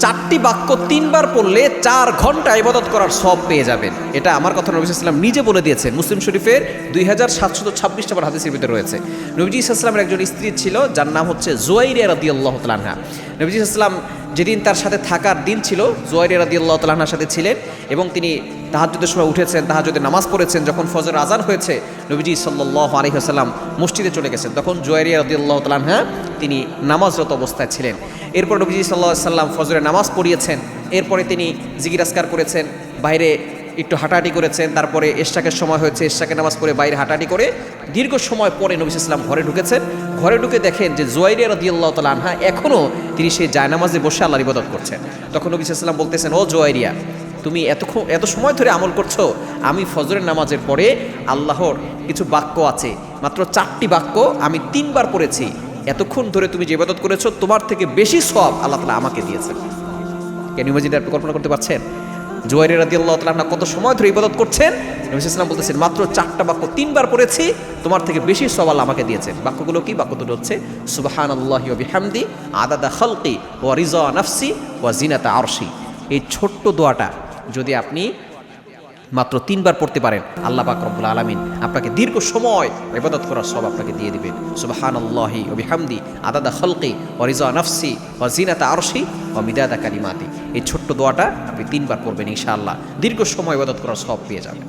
চারটি বাক্য তিনবার পড়লে 4 ঘন্টা ইবাদত করার সওয়াব পেয়ে যাবেন। এটা আমার কথা নবী সাল্লাল্লাহু আলাইহি ওয়াসাল্লাম নিজে বলে দিয়েছেন। মুসলিম শরীফের 2726 নম্বর হাদিসের ভিতরে রয়েছে। নবীজি সাল্লাল্লাহু আলাইহি ওয়াসাল্লামের একজন স্ত্রী ছিল যার নাম হচ্ছে জুয়াইরিয়া রাদিয়াল্লাহু তাআলা আনহা। নবীজি সাল্লাল্লাহু আলাইহি ওয়াসাল্লাম যেদিন তার সাথে থাকার দিন ছিল, জুয়াইরিয়া রাদিয়াল্লাহু তাআলা আনহার সাথে ছিলেন এবং তিনি তাহাজ্জুদের সময় উঠেছেন, তাহাজ্জুদের নামাজ পড়েছেন। যখন ফজর আযান হয়েছে নবীজি সাল্লাল্লাহু আলাইহি ওয়াসাল্লাম মসজিদে চলে গেছেন। তখন জুয়াইরিয়া রাদিয়াল্লাহু তাআলা আনহা তিনি নামাজরত অবস্থায় ছিলেন। এরপর নবীজি সাল্লাল্লাহু আলাইহি ওয়াসাল্লাম ফজরের নামাজ পড়িয়েছেন। এরপরে তিনি জিকির আজকার করেছেন, বাইরে একটু হাঁটাহাঁটি করেছেন। তারপরে ইশরাকের সময় হয়েছে, ইশরাকের নামাজ পড়ে বাইরে হাঁটাহাঁটি করে দীর্ঘ সময় পরে নবী সাল্লাল্লাহু আলাইহি ওয়াসাল্লাম ঘরে ঢুকেছেন। ঘরে ঢুকে দেখেন যে জুয়াইরিয়া রাদিয়াল্লাহু তাআলা আনহা এখনও তিনি সেই জায়নামাজে বসে আল্লাহর ইবাদত করছেন। তখন নবী সাল্লাল্লাহু আলাইহি ওয়াসাল্লাম বলতেছেন, ও জুয়াইরিয়া, তুমি এত সময় ধরে আমল করছো, আমি ফজরের নামাজের পরে আল্লাহর কিছু বাক্য আছে, মাত্র 4টি বাক্য আমি 3বার পড়েছি। এতক্ষণ ধরে তুমি যে ইবাদত করেছো তোমার থেকে বেশি সওয়াব আল্লাহ তাআলা আমাকে দিয়েছেন। কেন ইমাজিন, আপনি কল্পনা করতে পারছেন জুয়াইরিয়া রাদিয়াল্লাহু তাআলা আনহা কত সময় ধরে ইবাদত করছেন? নবী সাল্লাল্লাহু আলাইহি ওয়াসাল্লাম বলতেছেন, মাত্র 4টা বাক্য 3বার পড়েছি, তোমার থেকে বেশি সওয়াব আল্লাহ আমাকে দিয়েছেন। বাক্যগুলো কি? বাক্য দুটো হচ্ছে সুবহানাল্লাহি ওয়া বিহামদি আদাদা খালকি ওয়া রিজা নাফসি ওয়া জিনাতা আরশি। এই ছোট্ট দোয়াটা যদি আপনি মাত্র 3বার পড়তে পারেন, আল্লাহ পাক রব্বুল আলামিন আপনাকে দীর্ঘ সময় ইবাদত করার সওয়াব আপনাকে দিয়ে দিবেন। সুবহানাল্লাহি ওয়া বিহামদি আদাদা খালকি ওয়া রিজা নাফসি ওয়া জিনাতা আরশি ওয়া মিদাদা কালিমাতি। এই ছোট্ট দোয়াটা আপনি 3বার পড়বেন, ইনশাআল্লাহ দীর্ঘ সময় ইবাদত করার সওয়াব পেয়ে যাবেন।